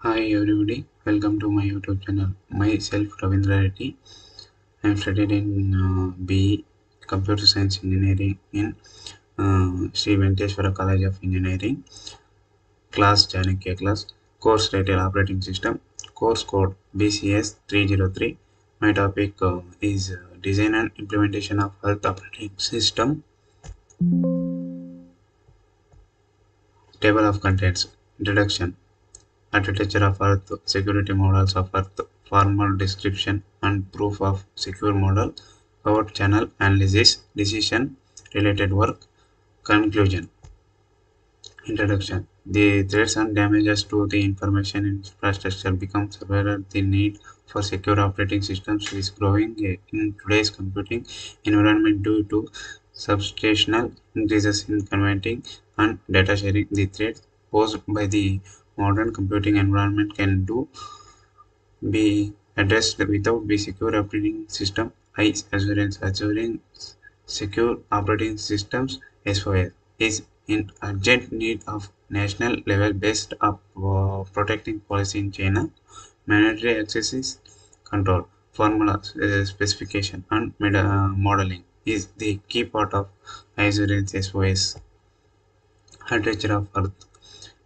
Hi everybody, welcome to my YouTube channel. Myself Ravindra Reddy. I am studied in BE Computer Science Engineering in Sri Venkateswara College of Engineering. Class Chanakya class. Course title Operating System. Course code BCS 303. My topic is Design and Implementation of Earth Operating System. Table of Contents. Introduction. Architecture of Earth, security models of Earth, formal description and proof of secure model, forward channel analysis, decision related work, conclusion. Introduction. The threats and damages to the information infrastructure become severer. The need for secure operating systems is growing in today's computing environment due to substantial increases in converting and data sharing. The threats posed by the modern computing environment can be addressed without the secure operating system. ICE assurance assuring secure operating systems SOS is in urgent need of national level based up protecting policy in China. Mandatory access control, formula specification and modeling is the key part of assurance SOS. Architecture of Earth.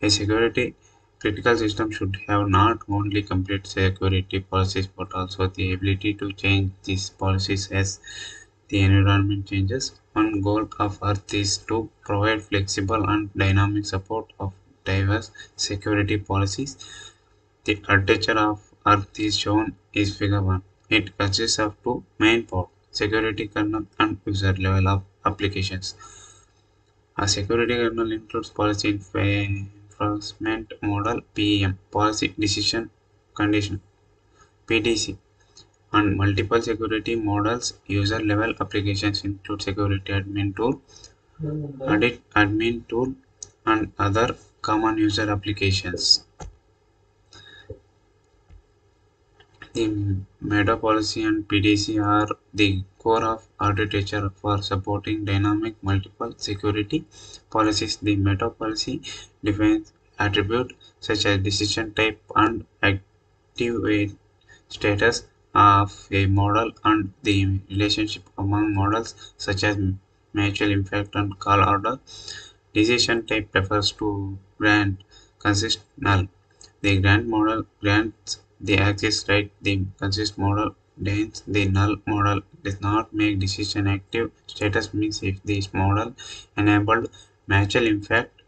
A security critical system should have not only complete security policies but also the ability to change these policies as the environment changes. One goal of Earth is to provide flexible and dynamic support of diverse security policies. The architecture of Earth is shown is figure 1. It consists of two main parts, security kernel and user level of applications. A security kernel includes policy enforcement model (PEM), policy decision condition (PDC), and multiple security models. User level applications include security admin tool, audit admin tool, and other common user applications. The meta policy and PDC are the core of architecture for supporting dynamic multiple security policies. The meta policy defines attributes such as decision type and active status of a model and the relationship among models such as mutual impact and call order. Decision type refers to grant consist null. The grant model grants the access right. The consist model denies the null model does not make decision active. Status means if this model enabled mutual impact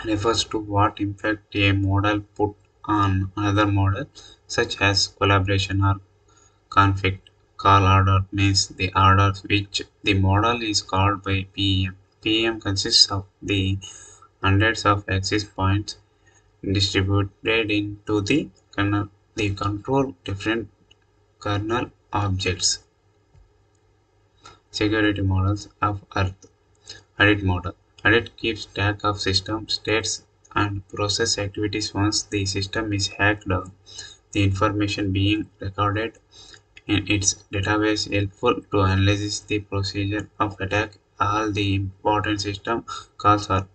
refers to what impact a model put on another model, such as collaboration or conflict. Call order means the order which the model is called by PM. PM consists of the hundreds of access points distributed into the kernel. They control different kernel objects. Security models of Earth. Audit model. Audit keeps track of system states and process activities. Once the system is hacked, the information being recorded in its database helpful to analyze the procedure of attack. All the important system calls are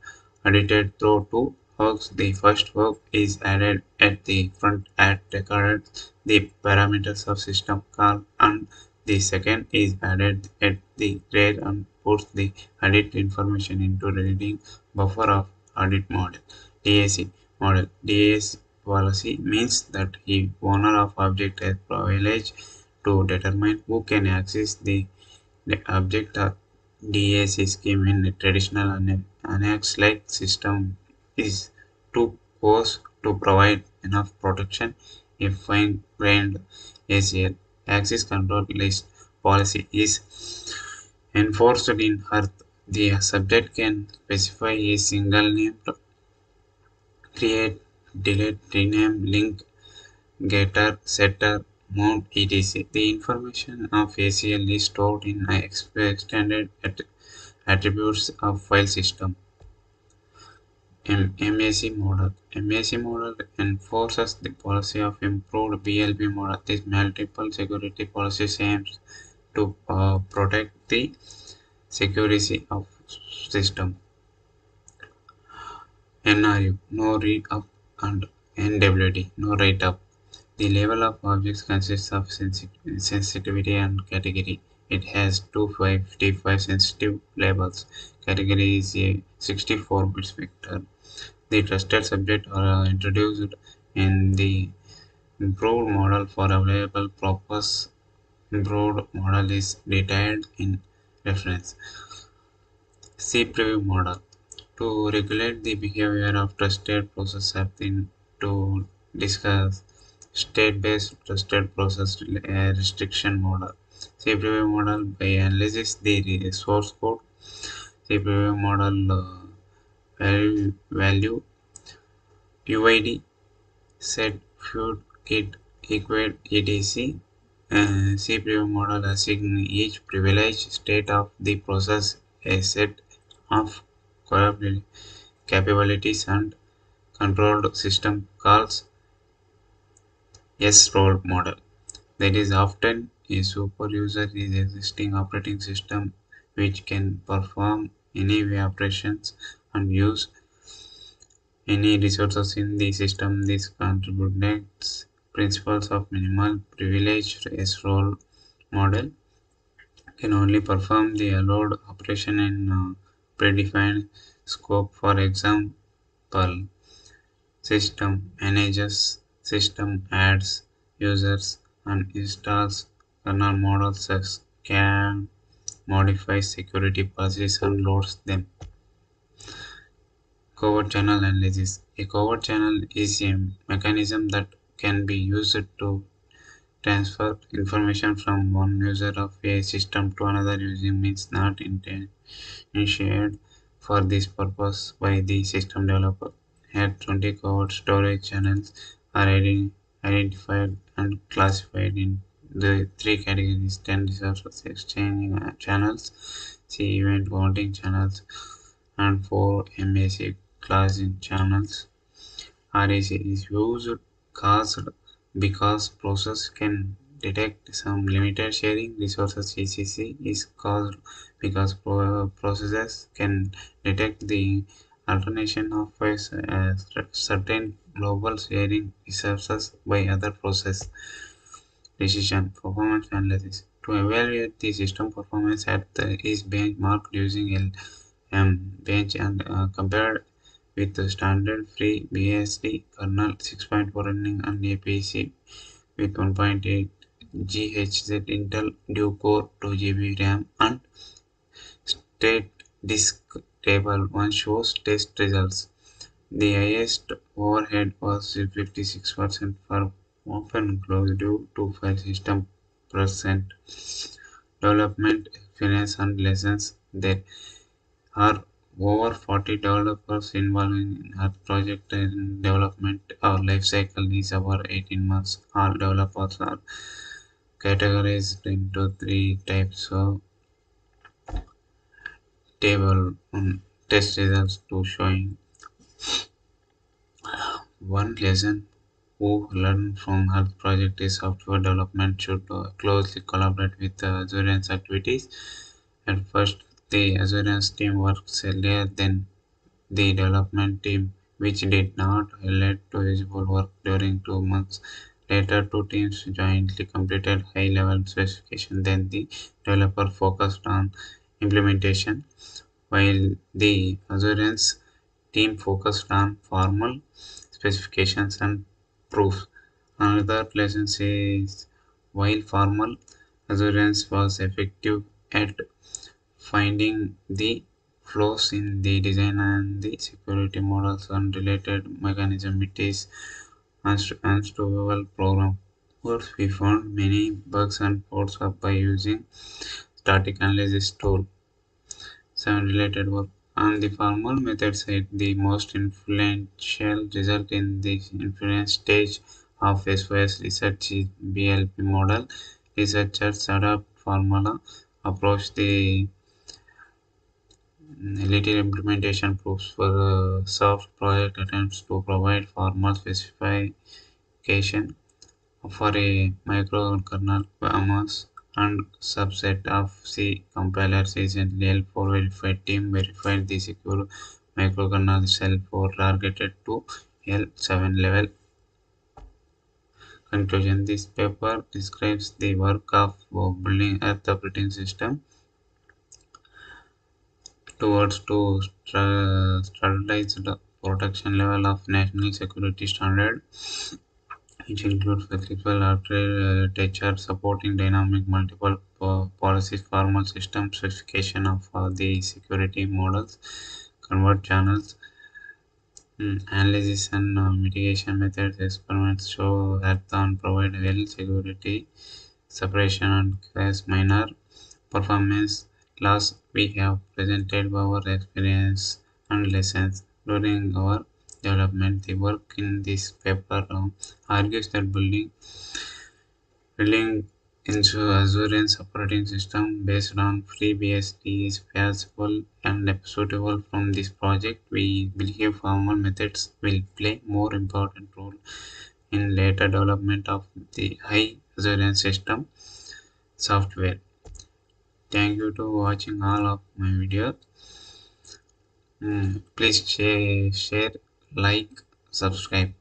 audited through two hooks. The first hook is added at the front and records the parameters of system call, and the second is added at the rear and puts the audit information into reading buffer of audit model. DAC model. DAC policy means that the owner of object has privilege to determine who can access the object. Or DAC scheme in a traditional Annex-like system is too coarse to provide enough protection. A fine-grained ACL access control list policy is enforced in Earth. The subject can specify a single name to create, delete, rename, link, getter, setter, mount, etc. The information of ACL is stored in extended attributes of file system. MAC model. MAC model enforces the policy of improved BLB model. This multiple security policy aims to protect the security of system. NRU, no read up and NWD, no write-up. The level of objects consists of sensitivity and category. It has 255 sensitive labels. Category is a 64-bit vector. The trusted subject are introduced in the improved model for available purpose. Improved model is detailed in reference. C preview model. To regulate the behavior of trusted process something to discuss state-based trusted process restriction model. C preview model by analysis the source code. C preview model value UID set feud kit equate etc. C preview model assign each privileged state of the process a set of capabilities and controlled system calls S-role model. That is often a superuser is existing operating system which can perform any way operations and use any resources in the system. This contributes principles of minimal privileged S-role model can only perform the allowed operation in predefined scope. For example, system manages, system adds users and installs kernel models can modify security policies and loads them. Covert channel analysis. A covert channel is a mechanism that can be used to transfer information from one user of a system to another using means not initiated for this purpose by the system developer. Here 20 covert storage channels are identified and classified in the three categories: 10 resources exchanging channels, C event counting channels, and 4 MAC classing channels. RAC is used caused because process can detect some limited sharing resources. ECC is caused because processes can detect the alternation of certain global sharing resources by other process. Decision performance analysis. To evaluate the system performance at is benchmarked using bench and compared with the standard free BSD kernel 6.4 running on APC with 1.8 GHz Intel dual-core 2 GB RAM and state disk table 1 shows test results. The highest overhead was 56% for often close due to file system percent development finance and lessons. There are over 40 developers involved in our project and development. Our life cycle is about 18 months. All developers are categorized into three types of table test results to showing one lesson who learn from her project is software development should closely collaborate with the Azurians activities. At first, the Azurians team works earlier than the development team, which did not highlight to visible work during 2 months. Later, two teams jointly completed high-level specification. Then the developer focused on implementation, while the Azurians team focused on formal specifications and proofs. Another lesson is while formal assurance was effective at finding the flaws in the design and the security models and related mechanism, it is unstable program. First, we found many bugs and faults by using static analysis tool. Some related work. On the formal method side, the most influential result in the inference stage of SOS research is BLP model. Researchers adopt formula approach the little implementation proofs for soft project attempts to provide formal specification for a microkernel PAMAS and subset of C compilers. Recently, L4 verified team verified the secure microkernel shell 4 targeted to L7 level Conclusion. This paper describes the work of building Earth operating system towards to standardized protection level of national security standard, which includes flexible architecture supporting dynamic multiple policies, formal system specification of the security models, convert channels, analysis and mitigation methods. Experiments show Earthon provide well security separation and cause minor performance loss. We have presented our experience and lessons during our development. The work in this paper argues that building into Azure's operating system based on FreeBSD is feasible and suitable. From this project, we believe formal methods will play more important role in later development of the high Azure system software. Thank you to watching all of my videos. Please share, like, subscribe.